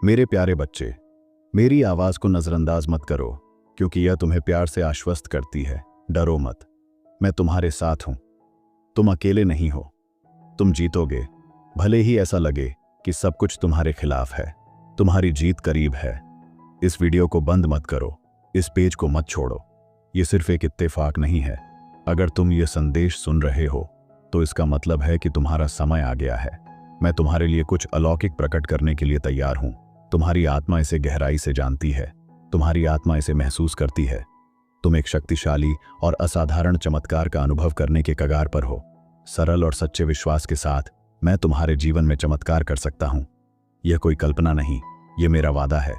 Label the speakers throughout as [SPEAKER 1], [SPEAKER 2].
[SPEAKER 1] मेरे प्यारे बच्चे, मेरी आवाज को नजरअंदाज मत करो, क्योंकि यह तुम्हें प्यार से आश्वस्त करती है। डरो मत, मैं तुम्हारे साथ हूं। तुम अकेले नहीं हो, तुम जीतोगे। भले ही ऐसा लगे कि सब कुछ तुम्हारे खिलाफ है, तुम्हारी जीत करीब है। इस वीडियो को बंद मत करो, इस पेज को मत छोड़ो। ये सिर्फ एक इत्तेफाक नहीं है। अगर तुम ये संदेश सुन रहे हो तो इसका मतलब है कि तुम्हारा समय आ गया है। मैं तुम्हारे लिए कुछ अलौकिक प्रकट करने के लिए तैयार हूं। तुम्हारी आत्मा इसे गहराई से जानती है, तुम्हारी आत्मा इसे महसूस करती है। तुम एक शक्तिशाली और असाधारण चमत्कार का अनुभव करने के कगार पर हो। सरल और सच्चे विश्वास के साथ मैं तुम्हारे जीवन में चमत्कार कर सकता हूं। यह कोई कल्पना नहीं, यह मेरा वादा है।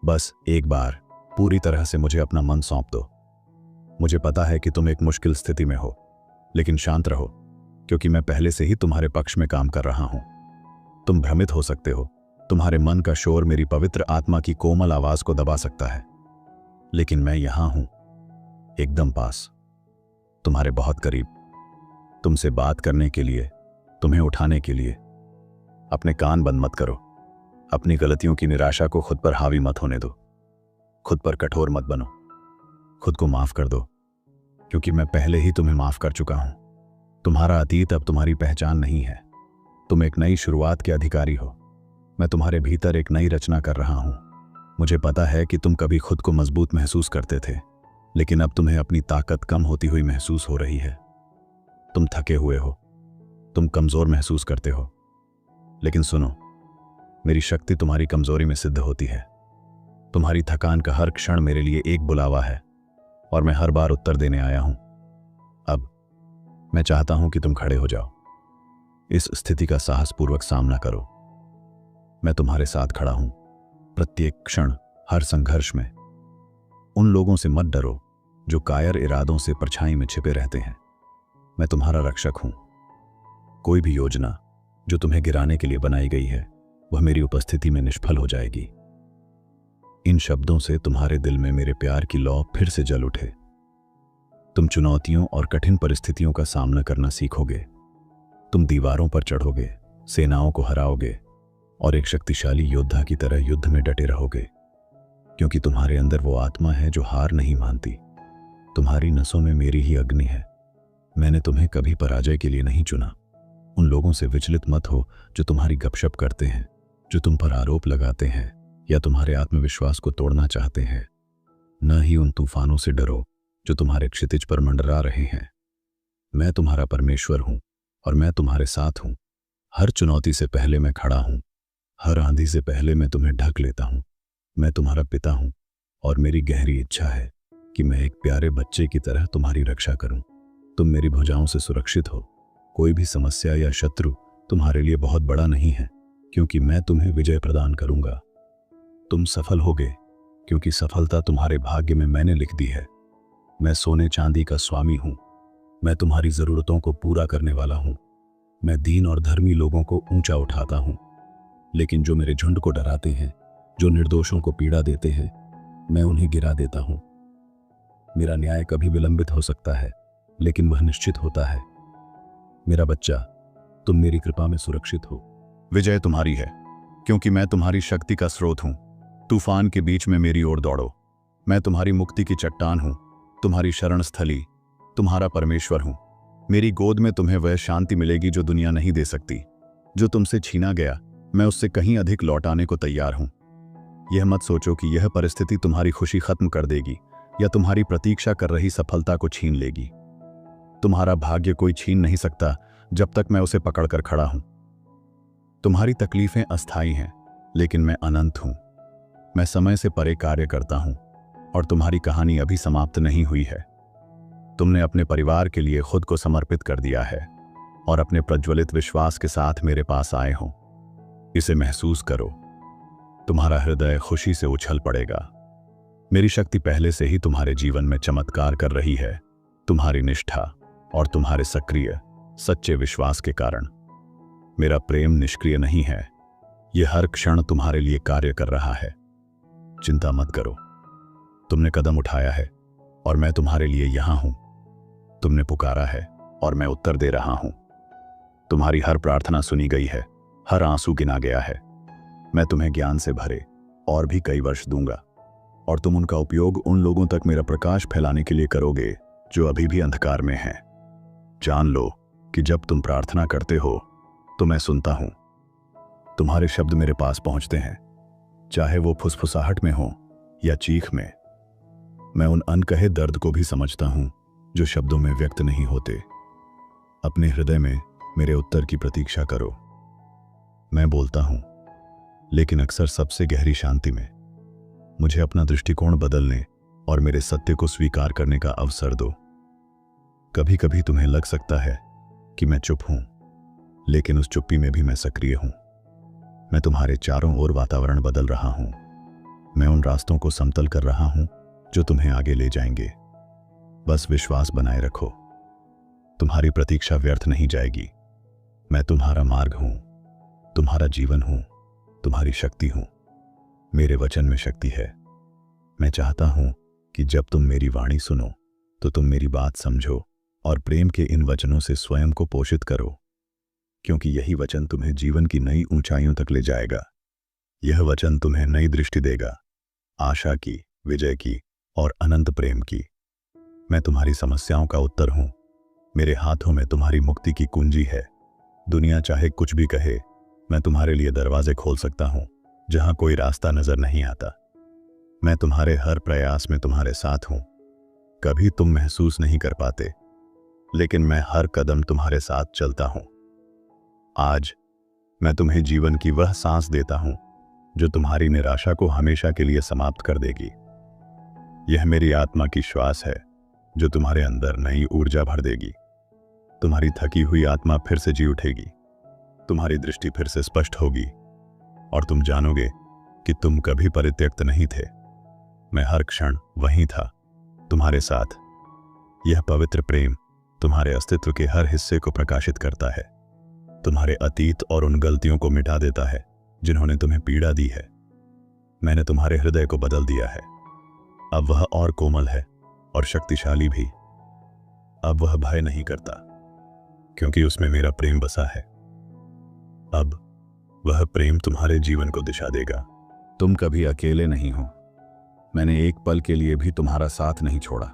[SPEAKER 1] बस एक बार पूरी तरह से मुझे अपना मन सौंप दो। मुझे पता है कि तुम एक मुश्किल स्थिति में हो, लेकिन शांत रहो, क्योंकि मैं पहले से ही तुम्हारे पक्ष में काम कर रहा हूं। तुम भ्रमित हो सकते हो, तुम्हारे मन का शोर मेरी पवित्र आत्मा की कोमल आवाज को दबा सकता है, लेकिन मैं यहां हूं, एकदम पास, तुम्हारे बहुत करीब, तुमसे बात करने के लिए, तुम्हें उठाने के लिए। अपने कान बंद मत करो, अपनी गलतियों की निराशा को खुद पर हावी मत होने दो, खुद पर कठोर मत बनो, खुद को माफ कर दो, क्योंकि मैं पहले ही तुम्हें माफ कर चुका हूं। तुम्हारा अतीत अब तुम्हारी पहचान नहीं है। तुम एक नई शुरुआत के अधिकारी हो। मैं तुम्हारे भीतर एक नई रचना कर रहा हूं। मुझे पता है कि तुम कभी खुद को मजबूत महसूस करते थे, लेकिन अब तुम्हें अपनी ताकत कम होती हुई महसूस हो रही है। तुम थके हुए हो, तुम कमजोर महसूस करते हो, लेकिन सुनो, मेरी शक्ति तुम्हारी कमजोरी में सिद्ध होती है। तुम्हारी थकान का हर क्षण मेरे लिए एक बुलावा है, और मैं हर बार उत्तर देने आया हूं। अब मैं चाहता हूं कि तुम खड़े हो जाओ, इस स्थिति का साहसपूर्वक सामना करो। मैं तुम्हारे साथ खड़ा हूं, प्रत्येक क्षण, हर संघर्ष में। उन लोगों से मत डरो जो कायर इरादों से परछाई में छिपे रहते हैं। मैं तुम्हारा रक्षक हूं। कोई भी योजना जो तुम्हें गिराने के लिए बनाई गई है, वह मेरी उपस्थिति में निष्फल हो जाएगी। इन शब्दों से तुम्हारे दिल में मेरे प्यार की लौ फिर से जल उठे। तुम चुनौतियों और कठिन परिस्थितियों का सामना करना सीखोगे। तुम दीवारों पर चढ़ोगे, सेनाओं को हराओगे, और एक शक्तिशाली योद्धा की तरह युद्ध में डटे रहोगे, क्योंकि तुम्हारे अंदर वो आत्मा है जो हार नहीं मानती। तुम्हारी नसों में मेरी ही अग्नि है। मैंने तुम्हें कभी पराजय के लिए नहीं चुना। उन लोगों से विचलित मत हो जो तुम्हारी गपशप करते हैं, जो तुम पर आरोप लगाते हैं या तुम्हारे आत्मविश्वास को तोड़ना चाहते हैं। न ही उन तूफानों से डरो जो तुम्हारे क्षितिज पर मंडरा रहे हैं। मैं तुम्हारा परमेश्वर हूं, और मैं तुम्हारे साथ हूं। हर चुनौती से पहले मैं खड़ा हूं, हर आंधी से पहले मैं तुम्हें ढक लेता हूं। मैं तुम्हारा पिता हूं, और मेरी गहरी इच्छा है कि मैं एक प्यारे बच्चे की तरह तुम्हारी रक्षा करूं। तुम मेरी भुजाओं से सुरक्षित हो। कोई भी समस्या या शत्रु तुम्हारे लिए बहुत बड़ा नहीं है, क्योंकि मैं तुम्हें विजय प्रदान करूंगा। तुम सफल होगे, क्योंकि सफलता तुम्हारे भाग्य में मैंने लिख दी है। मैं सोने चांदी का स्वामी हूं। मैं तुम्हारी जरूरतों को पूरा करने वाला हूं। मैं दीन और धर्मी लोगों को ऊंचा उठाता हूं, लेकिन जो मेरे झुंड को डराते हैं, जो निर्दोषों को पीड़ा देते हैं, मैं उन्हें गिरा देता हूं। मेरा न्याय कभी विलंबित हो सकता है, लेकिन वह निश्चित होता है। मेरा बच्चा, तुम मेरी कृपा में सुरक्षित हो। विजय तुम्हारी है, क्योंकि मैं तुम्हारी शक्ति का स्रोत हूं। तूफान के बीच में मेरी ओर दौड़ो। मैं तुम्हारी मुक्ति की चट्टान हूं, तुम्हारी शरण स्थली, तुम्हारा परमेश्वर हूं। मेरी गोद में तुम्हें वह शांति मिलेगी जो दुनिया नहीं दे सकती। जो तुमसे छीना गया, मैं उससे कहीं अधिक लौटाने को तैयार हूं। यह मत सोचो कि यह परिस्थिति तुम्हारी खुशी खत्म कर देगी या तुम्हारी प्रतीक्षा कर रही सफलता को छीन लेगी। तुम्हारा भाग्य कोई छीन नहीं सकता जब तक मैं उसे पकड़कर खड़ा हूं। तुम्हारी तकलीफें अस्थायी हैं, लेकिन मैं अनंत हूं। मैं समय से परे कार्य करता हूं, और तुम्हारी कहानी अभी समाप्त नहीं हुई है। तुमने अपने परिवार के लिए खुद को समर्पित कर दिया है, और अपने प्रज्वलित विश्वास के साथ मेरे पास आए हो। इसे महसूस करो। तुम्हारा हृदय खुशी से उछल पड़ेगा। मेरी शक्ति पहले से ही तुम्हारे जीवन में चमत्कार कर रही है, तुम्हारी निष्ठा और तुम्हारे सक्रिय, सच्चे विश्वास के कारण। मेरा प्रेम निष्क्रिय नहीं है, यह हर क्षण तुम्हारे लिए कार्य कर रहा है। चिंता मत करो। तुमने कदम उठाया है, और मैं तुम्हारे लिए यहां हूं। तुमने पुकारा है, और मैं उत्तर दे रहा हूं। तुम्हारी हर प्रार्थना सुनी गई है, हर आंसू गिना गया है। मैं तुम्हें ज्ञान से भरे और भी कई वर्ष दूंगा, और तुम उनका उपयोग उन लोगों तक मेरा प्रकाश फैलाने के लिए करोगे जो अभी भी अंधकार में हैं। जान लो कि जब तुम प्रार्थना करते हो तो मैं सुनता हूं। तुम्हारे शब्द मेरे पास पहुंचते हैं, चाहे वो फुसफुसाहट में हो या चीख में। मैं उन अनकहे दर्द को भी समझता हूं जो शब्दों में व्यक्त नहीं होते। अपने हृदय में मेरे उत्तर की प्रतीक्षा करो। मैं बोलता हूं, लेकिन अक्सर सबसे गहरी शांति में। मुझे अपना दृष्टिकोण बदलने और मेरे सत्य को स्वीकार करने का अवसर दो। कभी कभी तुम्हें लग सकता है कि मैं चुप हूं, लेकिन उस चुप्पी में भी मैं सक्रिय हूं। मैं तुम्हारे चारों ओर वातावरण बदल रहा हूं। मैं उन रास्तों को समतल कर रहा हूं जो तुम्हें आगे ले जाएंगे। बस विश्वास बनाए रखो, तुम्हारी प्रतीक्षा व्यर्थ नहीं जाएगी। मैं तुम्हारा मार्ग हूं, तुम्हारा जीवन हूं, तुम्हारी शक्ति हूं। मेरे वचन में शक्ति है। मैं चाहता हूं कि जब तुम मेरी वाणी सुनो तो तुम मेरी बात समझो और प्रेम के इन वचनों से स्वयं को पोषित करो, क्योंकि यही वचन तुम्हें जीवन की नई ऊंचाइयों तक ले जाएगा। यह वचन तुम्हें नई दृष्टि देगा, आशा की, विजय की और अनंत प्रेम की। मैं तुम्हारी समस्याओं का उत्तर हूं। मेरे हाथों में तुम्हारी मुक्ति की कुंजी है। दुनिया चाहे कुछ भी कहे, मैं तुम्हारे लिए दरवाजे खोल सकता हूं जहां कोई रास्ता नजर नहीं आता। मैं तुम्हारे हर प्रयास में तुम्हारे साथ हूं। कभी तुम महसूस नहीं कर पाते, लेकिन मैं हर कदम तुम्हारे साथ चलता हूं। आज मैं तुम्हें जीवन की वह सांस देता हूं जो तुम्हारी निराशा को हमेशा के लिए समाप्त कर देगी। यह मेरी आत्मा की श्वास है जो तुम्हारे अंदर नई ऊर्जा भर देगी। तुम्हारी थकी हुई आत्मा फिर से जी उठेगी, तुम्हारी दृष्टि फिर से स्पष्ट होगी और तुम जानोगे कि तुम कभी परित्यक्त नहीं थे। मैं हर क्षण वहीं था, तुम्हारे साथ। यह पवित्र प्रेम तुम्हारे अस्तित्व के हर हिस्से को प्रकाशित करता है, तुम्हारे अतीत और उन गलतियों को मिटा देता है जिन्होंने तुम्हें पीड़ा दी है। मैंने तुम्हारे हृदय को बदल दिया है। अब वह और कोमल है और शक्तिशाली भी। अब वह भय नहीं करता, क्योंकि उसमें मेरा प्रेम बसा है। अब वह प्रेम तुम्हारे जीवन को दिशा देगा। तुम कभी अकेले नहीं हो। मैंने एक पल के लिए भी तुम्हारा साथ नहीं छोड़ा।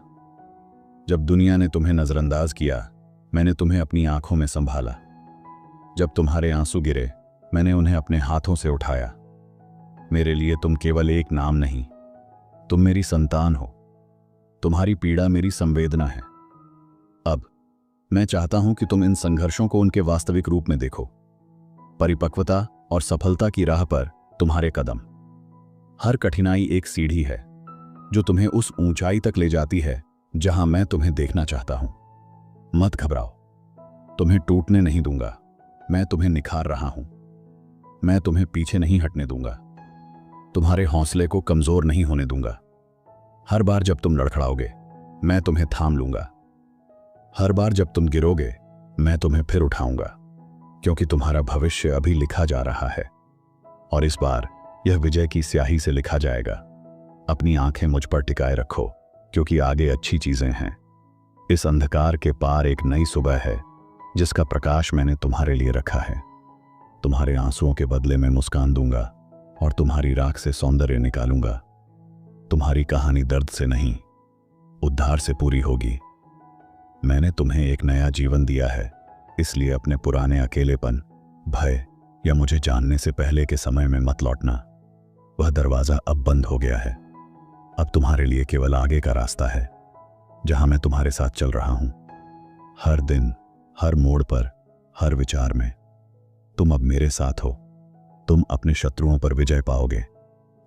[SPEAKER 1] जब दुनिया ने तुम्हें नजरअंदाज किया, मैंने तुम्हें अपनी आंखों में संभाला। जब तुम्हारे आंसू गिरे, मैंने उन्हें अपने हाथों से उठाया। मेरे लिए तुम केवल एक नाम नहीं, तुम मेरी संतान हो। तुम्हारी पीड़ा मेरी संवेदना है। अब मैं चाहता हूं कि तुम इन संघर्षों को उनके वास्तविक रूप में देखो। परिपक्वता और सफलता की राह पर तुम्हारे कदम। हर कठिनाई एक सीढ़ी है जो तुम्हें उस ऊंचाई तक ले जाती है जहां मैं तुम्हें देखना चाहता हूं। मत घबराओ, तुम्हें टूटने नहीं दूंगा। मैं तुम्हें निखार रहा हूं। मैं तुम्हें पीछे नहीं हटने दूंगा। तुम्हारे हौसले को कमजोर नहीं होने दूंगा। हर बार जब तुम लड़खड़ाओगे, मैं तुम्हें थाम लूंगा। हर बार जब तुम गिरोगे, मैं तुम्हें फिर उठाऊंगा, क्योंकि तुम्हारा भविष्य अभी लिखा जा रहा है और इस बार यह विजय की स्याही से लिखा जाएगा। अपनी आंखें मुझ पर टिकाए रखो, क्योंकि आगे अच्छी चीजें हैं। इस अंधकार के पार एक नई सुबह है जिसका प्रकाश मैंने तुम्हारे लिए रखा है। तुम्हारे आंसुओं के बदले में मुस्कान दूंगा और तुम्हारी राख से सौंदर्य निकालूंगा। तुम्हारी कहानी दर्द से नहीं, उद्धार से पूरी होगी। मैंने तुम्हें एक नया जीवन दिया है, इसलिए अपने पुराने अकेलेपन, भय या मुझे जानने से पहले के समय में मत लौटना। वह दरवाजा अब बंद हो गया है। अब तुम्हारे लिए केवल आगे का रास्ता है, जहां मैं तुम्हारे साथ चल रहा हूं। हर दिन, हर मोड़ पर, हर विचार में तुम अब मेरे साथ हो। तुम अपने शत्रुओं पर विजय पाओगे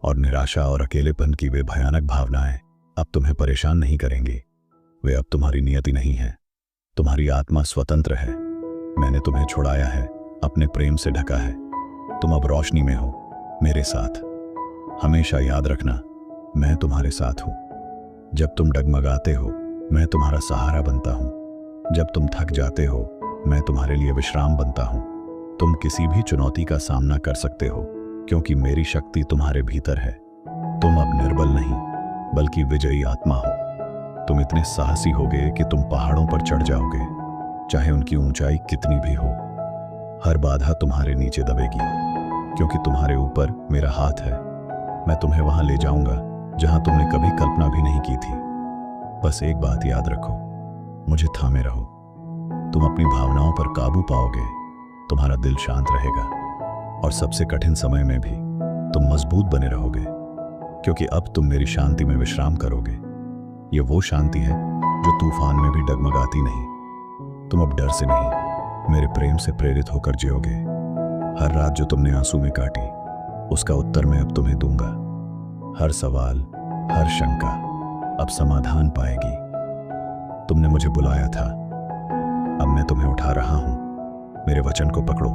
[SPEAKER 1] और निराशा और अकेलेपन की वे भयानक भावनाएं अब तुम्हें परेशान नहीं करेंगी। वे अब तुम्हारी नियति नहीं है। तुम्हारी आत्मा स्वतंत्र है। मैंने तुम्हें छुड़ाया है, अपने प्रेम से ढका है। तुम अब रोशनी में हो, मेरे साथ। हमेशा याद रखना, मैं तुम्हारे साथ हूं। जब तुम डगमगाते हो, मैं तुम्हारा सहारा बनता हूं। जब तुम थक जाते हो, मैं तुम्हारे लिए विश्राम बनता हूं। तुम किसी भी चुनौती का सामना कर सकते हो, क्योंकि मेरी शक्ति तुम्हारे भीतर है। तुम अब निर्बल नहीं, बल्कि विजयी आत्मा हो। तुम इतने साहसी होगे कि तुम पहाड़ों पर चढ़ जाओगे, चाहे उनकी ऊंचाई कितनी भी हो। हर बाधा तुम्हारे नीचे दबेगी। क्योंकि तुम्हारे ऊपर मेरा हाथ है। मैं तुम्हें वहां ले जाऊंगा जहां तुमने कभी कल्पना भी नहीं की थी। बस एक बात याद रखो, मुझे थामे रहो। तुम अपनी भावनाओं पर काबू पाओगे, तुम्हारा दिल शांत रहेगा और सबसे कठिन समय में भी तुम मजबूत बने रहोगे, क्योंकि अब तुम मेरी शांति में विश्राम करोगे। ये वो शांति है जो तूफान में भी डगमगाती नहीं। तुम अब डर से नहीं, मेरे प्रेम से प्रेरित होकर जियोगे। हर रात जो तुमने आंसू में काटी, उसका उत्तर मैं अब तुम्हें दूंगा। हर सवाल, हर शंका अब समाधान पाएगी। तुमने मुझे बुलाया था, अब मैं तुम्हें उठा रहा हूं। मेरे वचन को पकड़ो,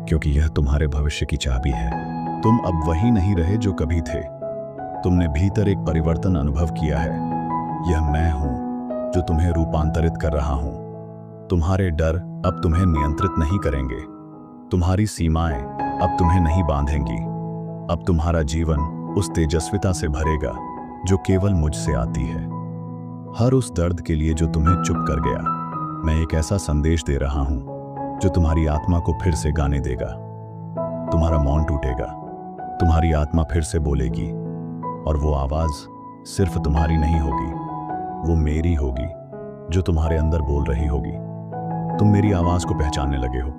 [SPEAKER 1] क्योंकि यह तुम्हारे भविष्य की चाबी है। तुम अब वही नहीं रहे जो कभी थे। तुमने भीतर एक परिवर्तन अनुभव किया है। यह मैं हूं जो तुम्हें रूपांतरित कर रहा हूं। तुम्हारे डर अब तुम्हें नियंत्रित नहीं करेंगे। तुम्हारी सीमाएं अब तुम्हें नहीं बांधेंगी। अब तुम्हारा जीवन उस तेजस्विता से भरेगा जो केवल मुझसे आती है। हर उस दर्द के लिए जो तुम्हें चुप कर गया, मैं एक ऐसा संदेश दे रहा हूं जो तुम्हारी आत्मा को फिर से गाने देगा। तुम्हारा मौन टूटेगा, तुम्हारी आत्मा फिर से बोलेगी, और वो आवाज सिर्फ तुम्हारी नहीं होगी, वो मेरी होगी जो तुम्हारे अंदर बोल रही होगी। तुम मेरी आवाज को पहचानने लगे हो।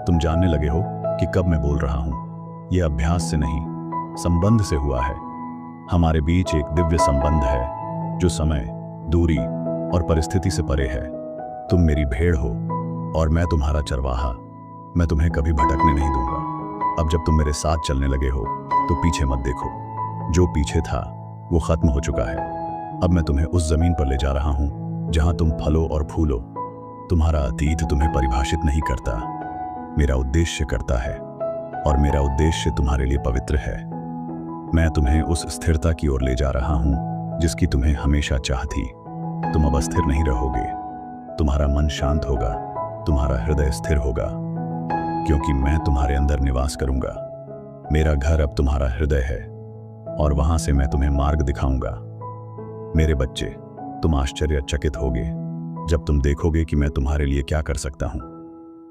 [SPEAKER 1] तुम जानने लगे हो कि कब मैं बोल रहा हूं। यह अभ्यास से नहीं, संबंध से हुआ है। हमारे बीच एक दिव्य संबंध है जो समय, दूरी और परिस्थिति से परे है। तुम मेरी भेड़ हो और मैं तुम्हारा चरवाहा। मैं तुम्हें कभी भटकने नहीं दूंगा। अब जब तुम मेरे साथ चलने लगे हो तो पीछे मत देखो। जो पीछे था वो खत्म हो चुका है। अब मैं तुम्हें उस जमीन पर ले जा रहा हूं जहां तुम फलो और फूलो। तुम्हारा अतीत तुम्हें परिभाषित नहीं करता, मेरा उद्देश्य करता है, और मेरा उद्देश्य तुम्हारे लिए पवित्र है। मैं तुम्हें उस स्थिरता की ओर ले जा रहा हूं जिसकी तुम्हें हमेशा चाह थी। तुम अब अस्थिर नहीं रहोगे। तुम्हारा मन शांत होगा, तुम्हारा हृदय स्थिर होगा, क्योंकि मैं तुम्हारे अंदर निवास करूंगा। मेरा घर अब तुम्हारा हृदय है और वहां से मैं तुम्हें मार्ग दिखाऊंगा। मेरे बच्चे, तुम आश्चर्यचकित होगे जब तुम देखोगे कि मैं तुम्हारे लिए क्या कर सकता हूं।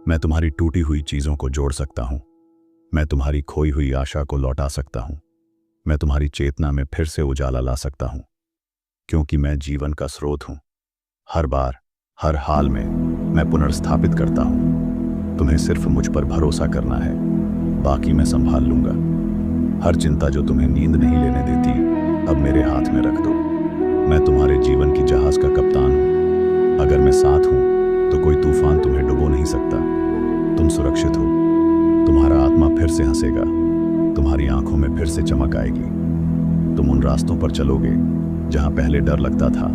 [SPEAKER 1] मैं तुम्हारी टूटी हुई चीजों को जोड़ सकता हूं। मैं तुम्हारी खोई हुई आशा को लौटा सकता हूं। मैं तुम्हारी चेतना में फिर से उजाला ला सकता हूं, क्योंकि मैं जीवन का स्रोत हूं। हर बार, हर हाल में मैं पुनर्स्थापित करता हूं। तुम्हें सिर्फ मुझ पर भरोसा करना है, बाकी मैं संभाल लूंगा। हर चिंता जो तुम्हें नींद नहीं लेने देती, अब मेरे हाथ में रख दो। मैं तुम्हारे जीवन की जहाज का कप्तान हूं। अगर मैं साथ हूं तो कोई तूफान तुम्हें डुबो नहीं सकता। तुम सुरक्षित हो। तुम्हारा आत्मा फिर से हंसेगा, तुम्हारी आंखों में फिर से चमक आएगी। तुम उन रास्तों पर चलोगे जहां पहले डर लगता था।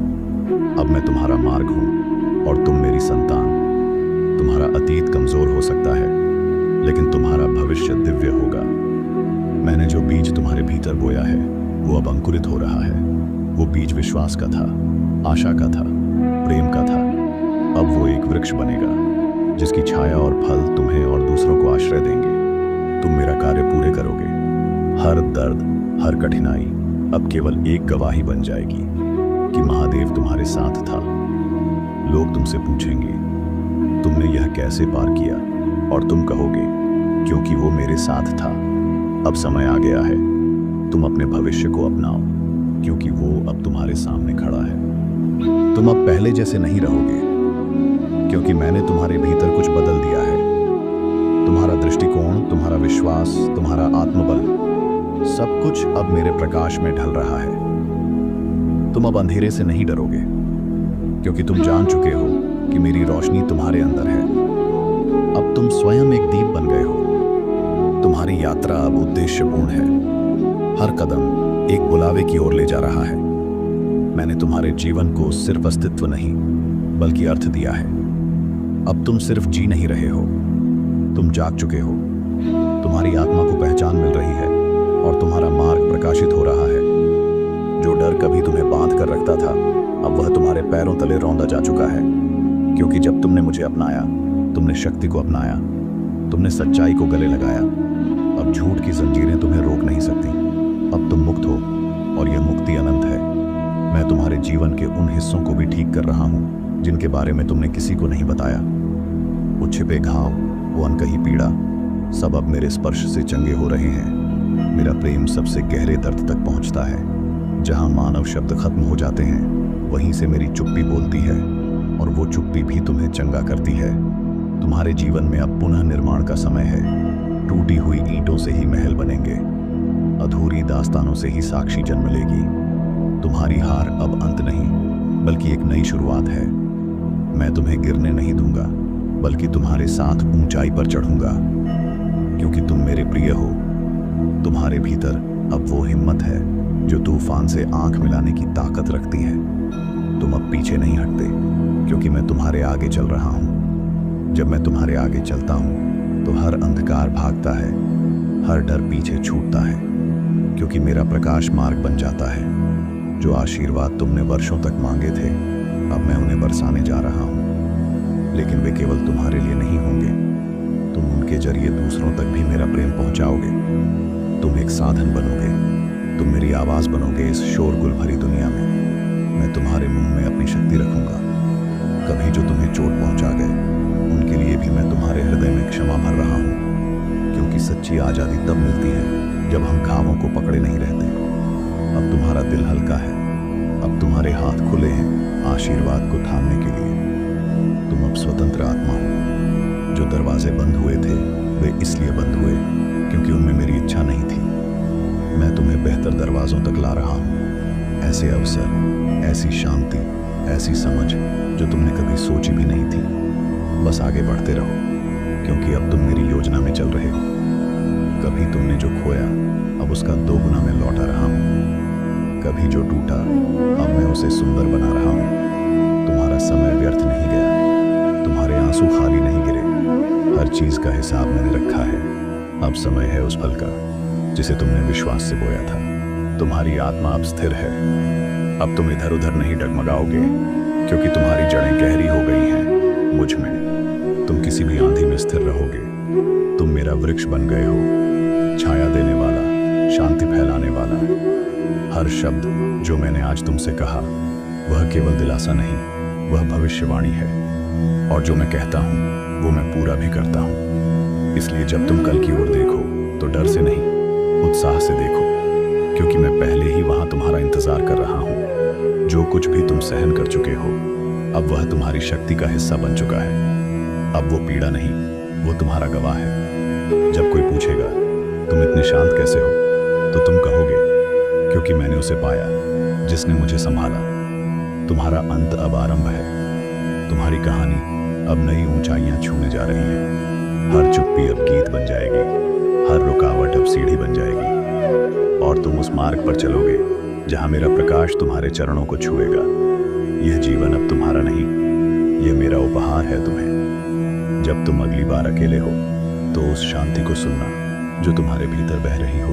[SPEAKER 1] अब मैं तुम्हारा मार्ग हूं और तुम मेरी संतान। तुम्हारा अतीत कमजोर हो सकता है, लेकिन तुम्हारा भविष्य दिव्य होगा। मैंने जो बीज तुम्हारे भीतर बोया है वो अब अंकुरित हो रहा है। वो बीज विश्वास का था, आशा का था, प्रेम का था। अब वो एक वृक्ष बनेगा जिसकी छाया और फल तुम्हें और दूसरों को आश्रय देंगे। तुम मेरा कार्य पूरे करोगे। हर दर्द, हर कठिनाई अब केवल एक गवाही बन जाएगी कि महादेव तुम्हारे साथ था। लोग तुमसे पूछेंगे, तुमने यह कैसे पार किया? और तुम कहोगे, क्योंकि वो मेरे साथ था। अब समय आ गया है, तुम अपने भविष्य को अपनाओ, क्योंकि वो अब तुम्हारे सामने खड़ा है। तुम अब पहले जैसे नहीं रहोगे, क्योंकि मैंने तुम्हारे भीतर कुछ बदल दिया है। तुम्हारा दृष्टिकोण, तुम्हारा विश्वास, तुम्हारा आत्मबल, सब कुछ अब मेरे प्रकाश में ढल रहा है। तुम अब अंधेरे से नहीं डरोगे, क्योंकि तुम जान चुके हो कि मेरी रोशनी तुम्हारे अंदर है। अब तुम स्वयं एक दीप बन गए हो। तुम्हारी यात्रा अब उद्देश्यपूर्ण है। हर कदम एक बुलावे की ओर ले जा रहा है। मैंने तुम्हारे जीवन को सिर्फ अस्तित्व नहीं, बल्कि अर्थ दिया है। अब तुम सिर्फ जी नहीं रहे हो, तुम जाग चुके हो। तुम्हारी आत्मा को पहचान मिल रही है और तुम्हारा मार्ग प्रकाशित हो रहा है। जो डर कभी तुम्हें बांध कर रखता था, अब वह तुम्हारे पैरों तले रौंदा जा चुका है। क्योंकि जब तुमने मुझे अपनाया, तुमने शक्ति को अपनाया, तुमने सच्चाई को गले लगाया। अब झूठ की जंजीरें तुम्हें रोक नहीं सकती। अब तुम मुक्त हो और यह मुक्ति अनंत है। मैं तुम्हारे जीवन के उन हिस्सों को भी ठीक कर रहा हूं जिनके बारे में तुमने किसी को नहीं बताया। वो छिपे घाव, वो अनकही पीड़ा, सब अब मेरे स्पर्श से चंगे हो रहे हैं। मेरा प्रेम सबसे गहरे दर्द तक पहुंचता है। जहां मानव शब्द खत्म हो जाते हैं, वहीं से मेरी चुप्पी बोलती है, और वो चुप्पी भी तुम्हें चंगा करती है। तुम्हारे जीवन में अब पुनः निर्माण का समय है। टूटी हुई ईंटों से ही महल बनेंगे, अधूरी दास्तानों से ही साक्षी जन्म लेगी। तुम्हारी हार अब अंत नहीं, बल्कि एक नई शुरुआत है। मैं तुम्हें गिरने नहीं दूंगा, बल्कि तुम्हारे साथ ऊंचाई पर चढ़ूंगा, क्योंकि तुम मेरे प्रिय हो। तुम्हारे भीतर अब वो हिम्मत है जो तूफान से आंख मिलाने की ताकत रखती है। तुम अब पीछे नहीं हटते, क्योंकि मैं तुम्हारे आगे चल रहा हूं। जब मैं तुम्हारे आगे चलता हूं, तो हर अंधकार भागता है, हर डर पीछे छूटता है, क्योंकि मेरा प्रकाश मार्ग बन जाता है। जो आशीर्वाद तुमने वर्षों तक मांगे थे, अब मैं उन्हें बरसाने जा रहा हूं। लेकिन वे केवल तुम्हारे लिए नहीं होंगे, तुम उनके जरिए दूसरों तक भी मेरा प्रेम पहुंचाओगे। तुम एक साधन बनोगे, तुम मेरी आवाज बनोगे इस शोरगुल भरी दुनिया में। मैं तुम्हारे मुंह में अपनी शक्ति रखूंगा। कभी जो तुम्हें चोट पहुंचा गए, उनके लिए भी मैं तुम्हारे हृदय में क्षमा भर रहा हूं, क्योंकि सच्ची आजादी तब मिलती है जब हम घावों को पकड़े नहीं रहते। अब तुम्हारा दिल हल्का है, अब तुम्हारे हाथ खुले हैं आशीर्वाद को थामने के लिए। तुम अब स्वतंत्र आत्मा हो। जो दरवाजे बंद हुए थे, वे इसलिए बंद हुए क्योंकि उनमें मेरी इच्छा नहीं थी। मैं तुम्हें बेहतर दरवाजों तक ला रहा हूं। ऐसे अवसर, ऐसी शांति, ऐसी समझ जो तुमने कभी सोची भी नहीं थी। बस आगे बढ़ते रहो, क्योंकि अब तुम मेरी योजना में चल रहे हो। कभी तुमने जो खोया, अब उसका 2 गुना मैं लौटा रहा हूं। कभी जो टूटा, अब मैं उसे सुंदर बना रहा हूं। तुम्हारा समय व्यर्थ नहीं गया, तुम्हारे आंसू खाली नहीं गिरे। हर चीज का हिसाब मैंने रखा है। अब समय है उस फल का जिसे तुमने विश्वास से बोया था। तुम्हारी आत्मा अब स्थिर है। अब तुम इधर उधर नहीं डगमगाओगे, क्योंकि तुम्हारी जड़ें गहरी हो गई हैं मुझ में। तुम किसी भी आंधी में स्थिर रहोगे। तुम मेरा वृक्ष बन गए हो, छाया देने वाला, शांति फैलाने वाला। हर शब्द जो मैंने आज तुमसे कहा, वह केवल दिलासा नहीं, वह भविष्यवाणी है। और जो मैं कहता हूं, वो मैं पूरा भी करता हूं। इसलिए जब तुम कल की ओर देखो, तो डर से नहीं, उत्साह से देखो, क्योंकि मैं पहले ही वहां तुम्हारा इंतजार कर रहा हूं। जो कुछ भी तुम सहन कर चुके हो, अब वह तुम्हारी शक्ति का हिस्सा बन चुका है। अब वो पीड़ा नहीं, वो तुम्हारा गवाह है। जब कोई पूछेगा तुम इतने शांत कैसे हो, तो तुम कहोगे, क्योंकि मैंने उसे पाया जिसने मुझे संभाला। तुम्हारा अंत अब आरंभ है। तुम्हारी कहानी अब नई ऊंचाइयां छूने जा रही है। हर चुप्पी अब गीत बन जाएगी, हर रुकावट अब सीढ़ी बन जाएगी, और तुम उस मार्ग पर चलोगे जहां मेरा प्रकाश तुम्हारे चरणों को छुएगा। यह जीवन अब तुम्हारा नहीं, यह मेरा उपहार है तुम्हें। जब तुम अगली बार अकेले हो, तो उस शांति को सुनना जो तुम्हारे भीतर बह रही हो।